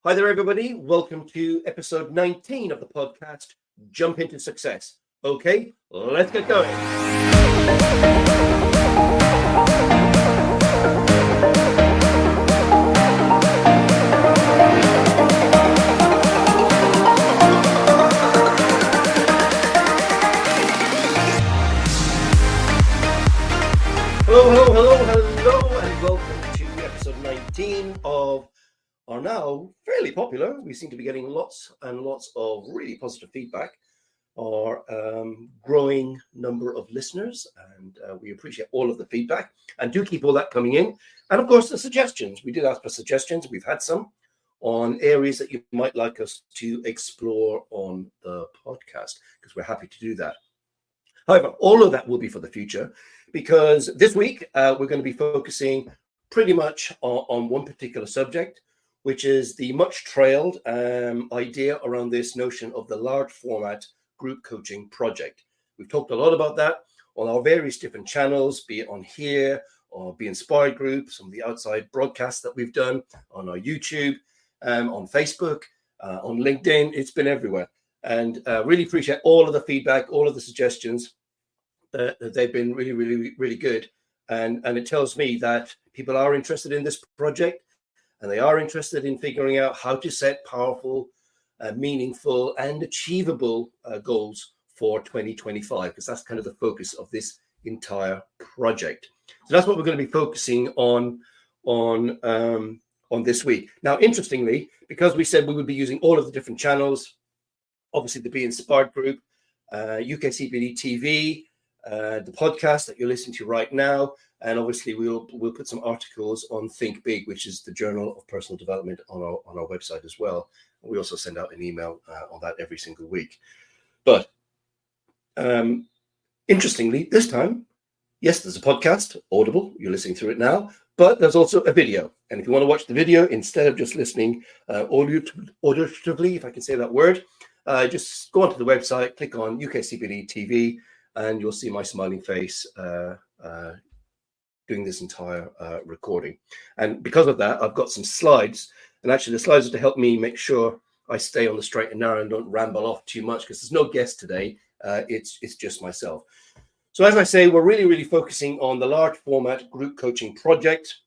Hi there, everybody. Welcome to episode 19 of the podcast, Jump into Success. Okay, let's get going. Hello, and welcome to episode 19 of our now fairly popular. We seem to be getting lots and lots of really positive feedback. Our growing number of listeners, and we appreciate all of the feedback, and do keep all that coming in. And of course, the suggestions. We did ask for suggestions. We've had some on areas that you might like us to explore on the podcast, because we're happy to do that. However, all of that will be for the future, because this week we're going to be focusing pretty much on one particular subject, which is the much trailed idea around this notion of the large format group coaching project. We've talked a lot about that on our various different channels, be it on here or Be Inspired Group, some of the outside broadcasts that we've done on our YouTube, on Facebook, on LinkedIn. It's been everywhere. And really appreciate all of the feedback, all of the suggestions. They've been really good. And it tells me that people are interested in this project, and they are interested in figuring out how to set powerful, meaningful, and achievable goals for 2025, because that's kind of the focus of this entire project. So that's what we're going to be focusing on this week. Now, interestingly, because we said we would be using all of the different channels, obviously the Be Inspired Group, UKCPD-TV, the podcast that you're listening to right now, and obviously we'll put some articles on Think Big, which is the Journal of Personal Development on our website as well. We also send out an email on that every single week. But interestingly, this time, yes, there's a podcast, Audible. You're listening through it now, but there's also a video. And if you want to watch the video instead of just listening auditively, if I can say that word, just go onto the website, click on UKCPD-TV, and you'll see my smiling face doing this entire recording. And because of that, I've got some slides, and actually the slides are to help me make sure I stay on the straight and narrow and don't ramble off too much, because there's no guest today. It's just myself. So as I say, we're really focusing on the large format group coaching project.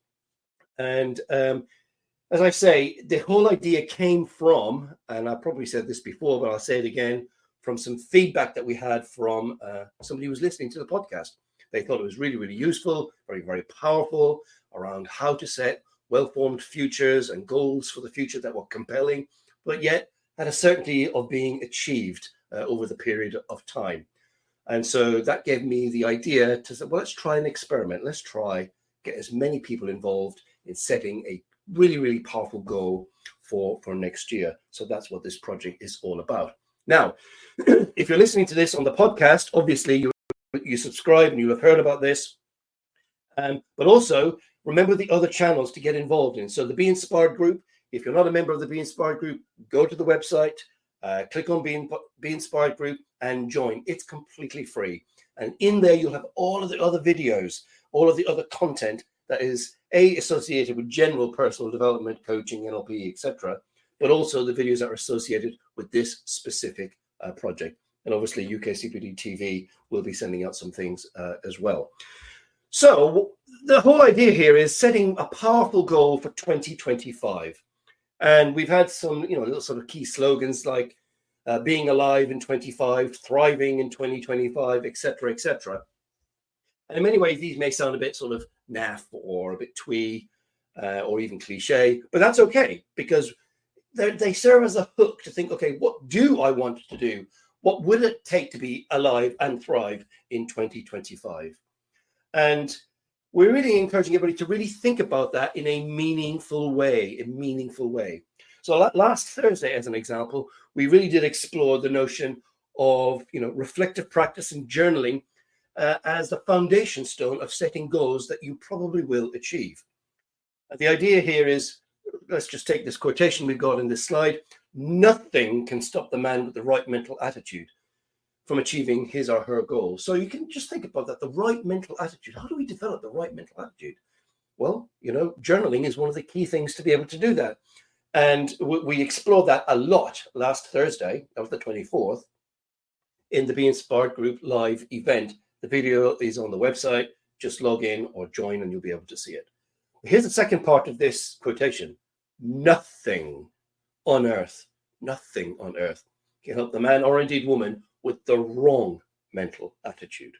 And as I say, the whole idea came from, and I probably said this before, but I'll say it again, from some feedback that we had from somebody who was listening to the podcast. They thought it was really useful, very powerful, around how to set well-formed futures and goals for the future that were compelling, but yet had a certainty of being achieved over the period of time. And so that gave me the idea to say, well, let's try an experiment. Let's try get as many people involved in setting a really powerful goal for next year. So that's what this project is all about. Now, if you're listening to this on the podcast, obviously you subscribe and you'll have heard about this. But also remember the other channels to get involved in. So the Be Inspired Group, if you're not a member of the Be Inspired Group, go to the website, click on Be Inspired Group and join. It's completely free. And in there, you'll have all of the other videos, all of the other content that is associated with general personal development, coaching, NLP, etc., but also the videos that are associated with this specific project. And obviously UKCPD-TV will be sending out some things as well. So the whole idea here is setting a powerful goal for 2025. And we've had some, little sort of key slogans like being alive in 25, thriving in 2025, etc. And in many ways, these may sound a bit sort of naff or a bit twee or even cliche, but that's okay, because they serve as a hook to think, okay, what do I want to do? What would it take to be alive and thrive in 2025? And we're really encouraging everybody to really think about that in a meaningful way, So last Thursday, as an example, we really did explore the notion of, reflective practice and journaling as the foundation stone of setting goals that you probably will achieve. And the idea here is, let's just take this quotation we've got in this slide. Nothing can stop the man with the right mental attitude from achieving his or her goal. So you can just think about that, the right mental attitude. How do we develop the right mental attitude? Well, journaling is one of the key things to be able to do that. And we explored that a lot last Thursday, that was the 24th, in the Be Inspired Group live event. The video is on the website. Just log in or join and you'll be able to see it. Here's the second part of this quotation. Nothing on earth can help the man or indeed woman with the wrong mental attitude.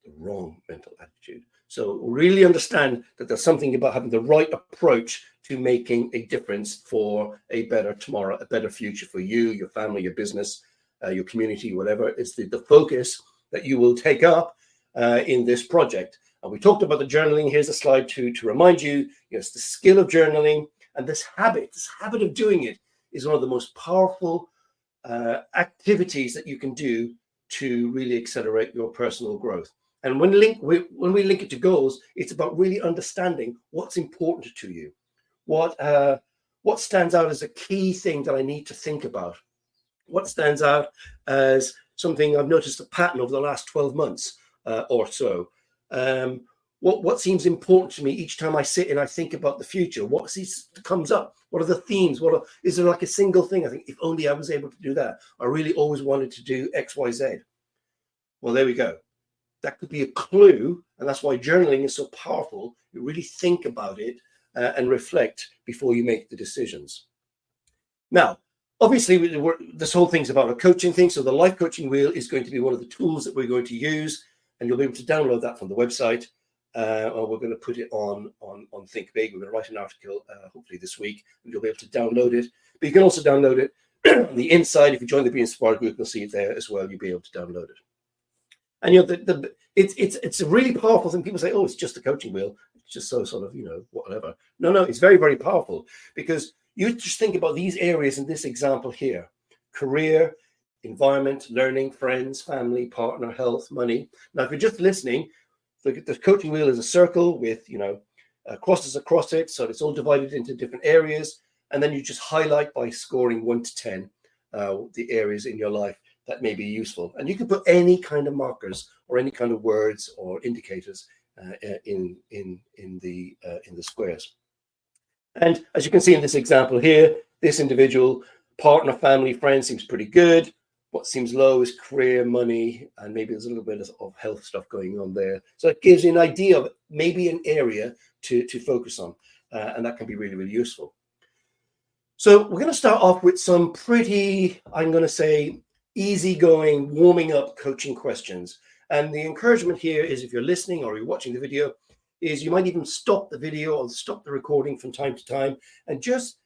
The wrong mental attitude. So really understand that there's something about having the right approach to making a difference for a better tomorrow, a better future for you, your family, your business, your community, whatever. It's the focus that you will take up in this project. And we talked about the journaling. Here's a slide to remind you, it's the skill of journaling, and this habit of doing it is one of the most powerful activities that you can do to really accelerate your personal growth. And when we link it to goals, it's about really understanding what's important to you, what stands out as a key thing that I need to think about, what stands out as something I've noticed a pattern over the last 12 months or so. What seems important to me each time I sit and I think about the future? What comes up? What are the themes? Is there like a single thing? I think if only I was able to do that. I really always wanted to do X, Y, Z. Well, there we go. That could be a clue, and that's why journaling is so powerful. You really think about it and reflect before you make the decisions. Now, obviously, this whole thing's about a coaching thing. So the life coaching wheel is going to be one of the tools that we're going to use, and you'll be able to download that from the website. Or we're going to put it on Think Big. We're going to write an article hopefully this week, and you'll be able to download it. But you can also download it on the inside. If you join the Be Inspired group, you'll see it there as well. You'll be able to download it. And it's a really powerful thing. People say, "Oh, it's just a coaching wheel. It's just so sort of whatever." No, it's very, very powerful, because you just think about these areas in this example here: career, environment, learning, friends, family, partner, health, money. Now, if you're just listening, the coaching wheel is a circle with crosses across it, so it's all divided into different areas, and then you just highlight by scoring 1 to 10 the areas in your life that may be useful. And you can put any kind of markers or any kind of words or indicators in the squares. And as you can see in this example here, this individual, partner, family, friend, seems pretty good. What seems low is career, money, and maybe there's a little bit of health stuff going on there. So it gives you an idea of maybe an area to focus on, and that can be really, really useful. So we're going to start off with some pretty, I'm going to say, easygoing, warming up coaching questions. And the encouragement here is, if you're listening or you're watching the video, is you might even stop the video or stop the recording from time to time and just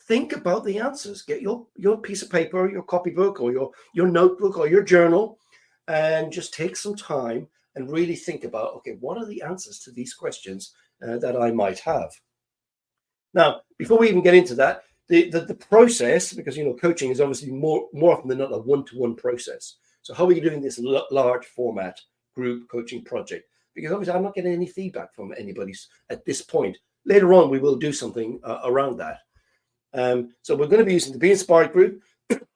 think about the answers. Get your piece of paper, your copybook, or your notebook or your journal, and just take some time and really think about, okay, what are the answers to these questions that I might have? Now, before we even get into that, the process, because coaching is obviously more often than not a one-to-one process. So how are we doing this large format group coaching project? Because obviously I'm not getting any feedback from anybody at this point. Later on, we will do something around that. So we're going to be using the Be Inspired group,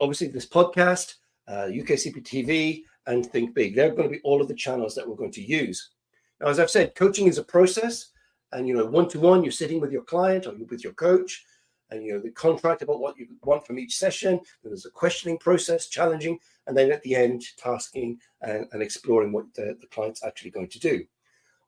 obviously this podcast, UKCPD-TV, and Think Big. They're going to be all of the channels that we're going to use. Now, as I've said, coaching is a process, and one-to-one, you're sitting with your client or with your coach, and the contract about what you want from each session. Then there's a questioning process, challenging, and then at the end, tasking and exploring what the client's actually going to do.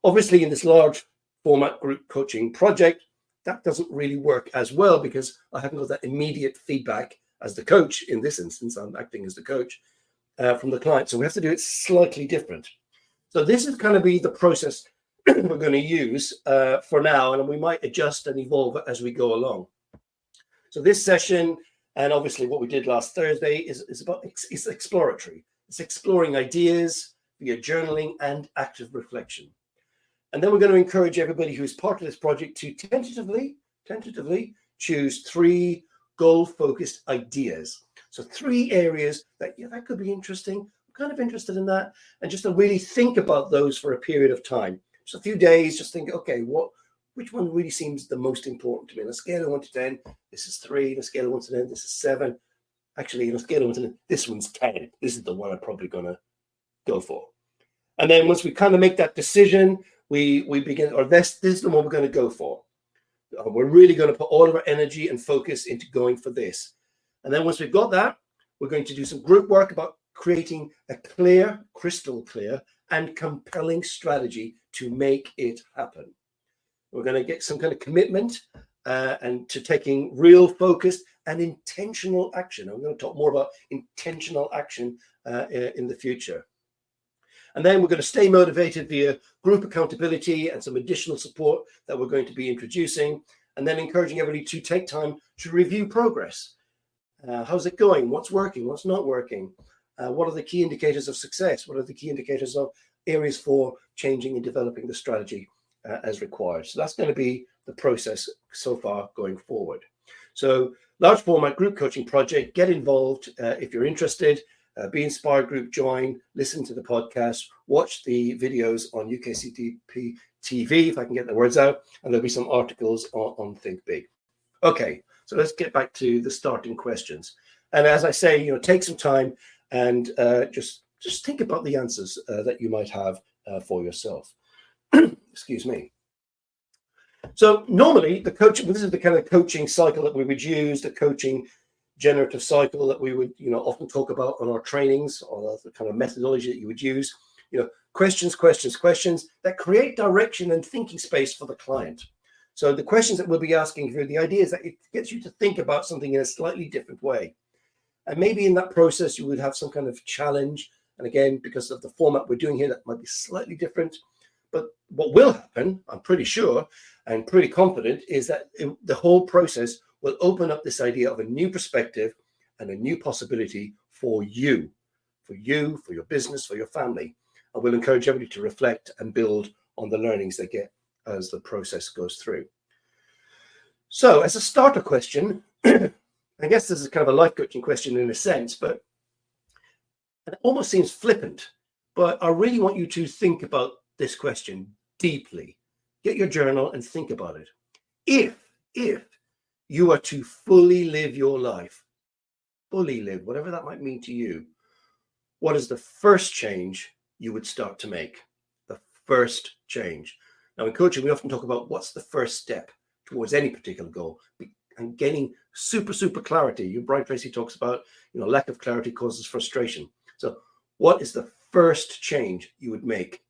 Obviously, in this large format group coaching project, that doesn't really work as well, because I haven't got that immediate feedback as the coach. In this instance, I'm acting as the coach from the client. So we have to do it slightly different. So this is going to be the process we're going to use for now, and we might adjust and evolve as we go along. So this session, and obviously what we did last Thursday, is exploratory. It's exploring ideas via journaling and active reflection. And then we're going to encourage everybody who is part of this project to tentatively choose 3 goal-focused ideas. So 3 areas that could be interesting. I'm kind of interested in that, and just to really think about those for a period of time. Just a few days, just think, okay, which one really seems the most important to me? On a scale of 1 to 10, this is 3. On a scale of 1 to 10, this is 7. Actually, on a scale of 1 to 10, this one's 10. This is the one I'm probably going to go for. And then once we kind of make that decision, we begin, or this is the one we're going to go for. We're really going to put all of our energy and focus into going for this. And then once we've got that, we're going to do some group work about creating a clear, crystal clear, and compelling strategy to make it happen. We're going to get some kind of commitment and to taking real focused and intentional action. I'm going to talk more about intentional action in the future. And then we're going to stay motivated via group accountability and some additional support that we're going to be introducing, and then encouraging everybody to take time to review progress. How's it going? What's working? What's not working? What are the key indicators of success? What are the key indicators of areas for changing and developing the strategy as required? So that's going to be the process so far going forward. So large format group coaching project, get involved if you're interested. Be Inspired Group, join, listen to the podcast, watch the videos on UKCPD-TV, if I can get the words out, and there'll be some articles on Think Big. Okay, so let's get back to the starting questions. And as I say, take some time and just think about the answers that you might have for yourself. Excuse me. So normally this is the kind of coaching cycle that we would use, the coaching generative cycle that we would often talk about on our trainings, or the kind of methodology that you would use. Questions that create direction and thinking space for the client. So the questions that we'll be asking here, the idea is that it gets you to think about something in a slightly different way. And maybe in that process you would have some kind of challenge, and again, because of the format we're doing here, that might be slightly different. But what will happen, I'm pretty sure and pretty confident, is that the whole process will open up this idea of a new perspective and a new possibility for you, for your business, for your family. And we'll encourage everybody to reflect and build on the learnings they get as the process goes through. So as a starter question, I guess this is kind of a life coaching question in a sense, but it almost seems flippant. But I really want you to think about this question deeply. Get your journal and think about it. If you are to fully live your life, whatever that might mean to you, what is the first change you would start to make? The first change. Now in coaching, we often talk about what's the first step towards any particular goal, and gaining super clarity. Brian Tracy talks about, lack of clarity causes frustration. So what is the first change you would make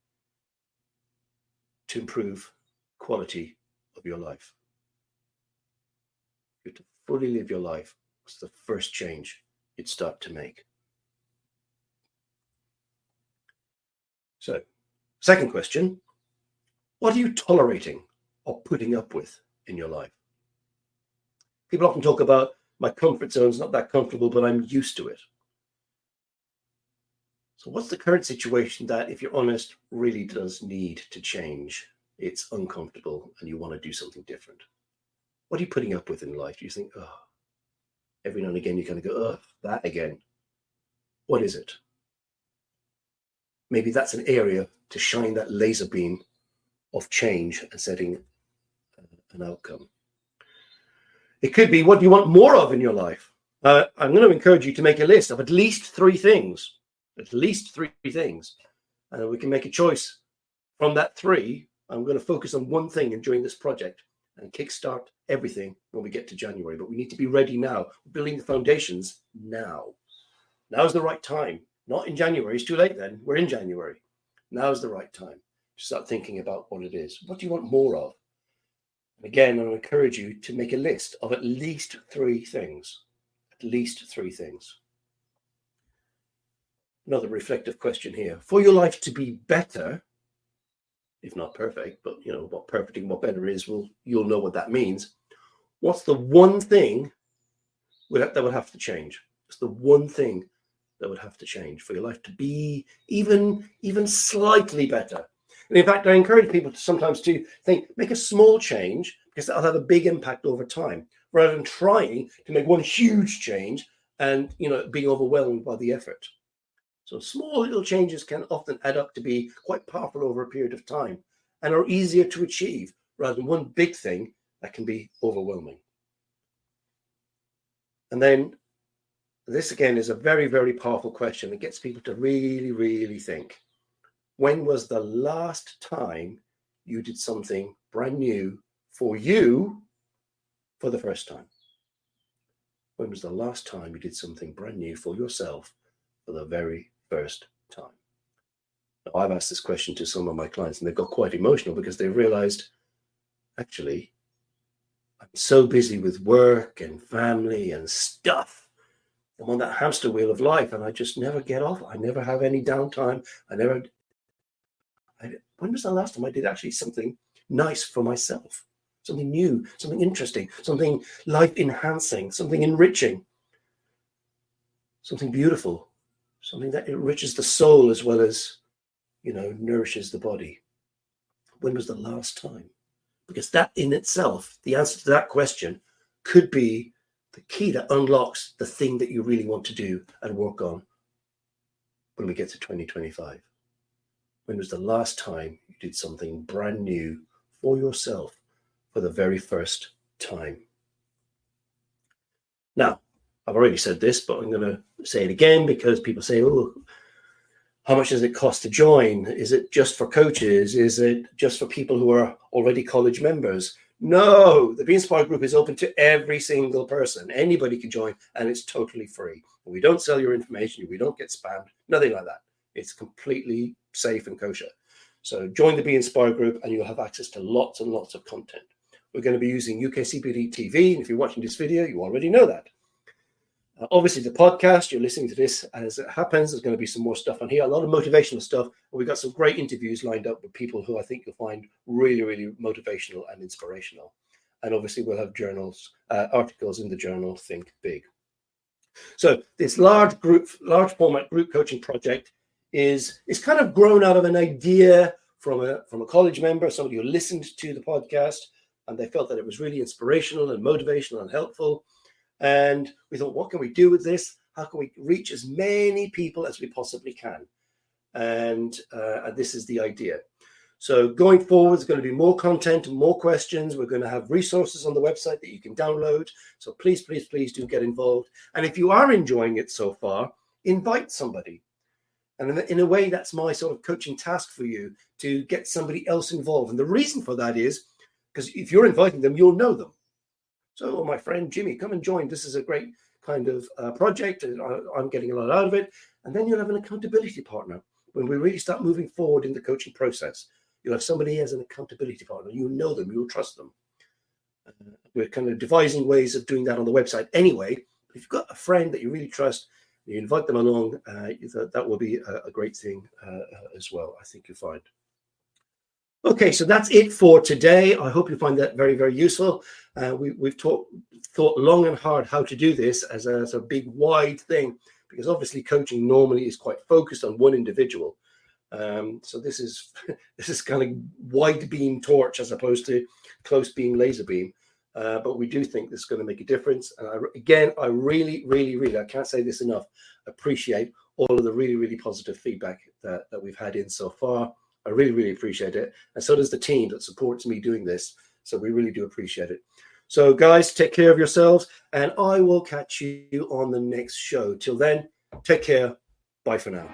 to improve quality of your life? To fully live your life, what's the first change you'd start to make? So, second question, what are you tolerating or putting up with in your life? People often talk about my comfort zone's not that comfortable, but I'm used to it. So what's the current situation that, if you're honest, really does need to change? It's uncomfortable and you want to do something different. What are you putting up with in life? Do you think, every now and again you kind of go, that again? What is it? Maybe that's an area to shine that laser beam of change and setting an outcome. It could be, what do you want more of in your life? I'm going to encourage you to make a list of at least 3 things. At least 3 things. And we can make a choice from that 3. I'm going to focus on one thing during this project and kickstart everything when we get to January. But we need to be ready now. We're building the foundations now. Now's the right time. Not in January. It's too late then. We're in January. Now's the right time to start thinking about what it is. What do you want more of? And again, I'll encourage you to make a list of at least 3 things. At least 3 things. Another reflective question here. For your life to be better, if not perfect, but what perfect and what better is, you'll know what that means. What's the one thing that would have to change? It's the one thing that would have to change for your life to be even slightly better. And in fact, I encourage people to sometimes to think, make a small change, because that'll have a big impact over time, rather than trying to make one huge change and being overwhelmed by the effort. So small little changes can often add up to be quite powerful over a period of time and are easier to achieve rather than one big thing that can be overwhelming. And then this again is a very, very powerful question. It gets people to really, really think. When was the last time you did something brand new for you for the first time? When was the last time you did something brand new for yourself for the very first time? Now, I've asked this question to some of my clients and they've got quite emotional because they realized, actually, I'm so busy with work and family and stuff. I'm on that hamster wheel of life and I just never get off. I never have any downtime. When was the last time I did actually something nice for myself? Something new, something interesting, something life enhancing, something enriching, something beautiful, something that enriches the soul as well as, nourishes the body. When was the last time? Because that in itself, the answer to that question could be the key that unlocks the thing that you really want to do and work on when we get to 2025. When was the last time you did something brand new for yourself for the very first time? Now, I've already said this, but I'm going to say it again because people say, oh, how much does it cost to join? Is it just for coaches? Is it just for people who are already college members? No, the Be Inspired group is open to every single person. Anybody can join and it's totally free. We don't sell your information. We don't get spammed, nothing like that. It's completely safe and kosher. So join the Be Inspired group and you'll have access to lots and lots of content. We're going to be using UKCPD-TV. And if you're watching this video, you already know that. Obviously, the podcast, you're listening to this as it happens. There's going to be some more stuff on here, a lot of motivational stuff. We've got some great interviews lined up with people who I think you'll find really, really motivational and inspirational. And obviously, we'll have journals, articles in the journal, Think Big. So this large format group coaching project is kind of grown out of an idea from a college member, somebody who listened to the podcast, and they felt that it was really inspirational and motivational and helpful. And we thought, what can we do with this? How can we reach as many people as we possibly can? And this is the idea. So going forward, there's going to be more content and more questions. We're going to have resources on the website that you can download. So please, please, please do get involved. And if you are enjoying it so far, invite somebody. And in a way, that's my sort of coaching task for you, to get somebody else involved. And the reason for that is because if you're inviting them, you'll know them. So, oh, my friend Jimmy, come and join. This is a great kind of project. I'm getting a lot out of it. And then you'll have an accountability partner when we really start moving forward in the coaching process. You'll have somebody as an accountability partner. You know them. You'll trust them. We're kind of devising ways of doing that on the website anyway. If you've got a friend that you really trust, you invite them along, that will be a great thing as well, I think you'll find. Okay, so that's it for today. I hope you find that very, very useful. We've thought long and hard how to do this as a big, wide thing, because obviously coaching normally is quite focused on one individual. So this is kind of wide beam torch as opposed to close beam laser beam. But we do think this is going to make a difference. And I really, really, really, I can't say this enough, appreciate all of the really, really positive feedback that we've had in so far. I really, really appreciate it. And so does the team that supports me doing this. So we really do appreciate it. So guys, take care of yourselves and I will catch you on the next show. Till then, take care. Bye for now.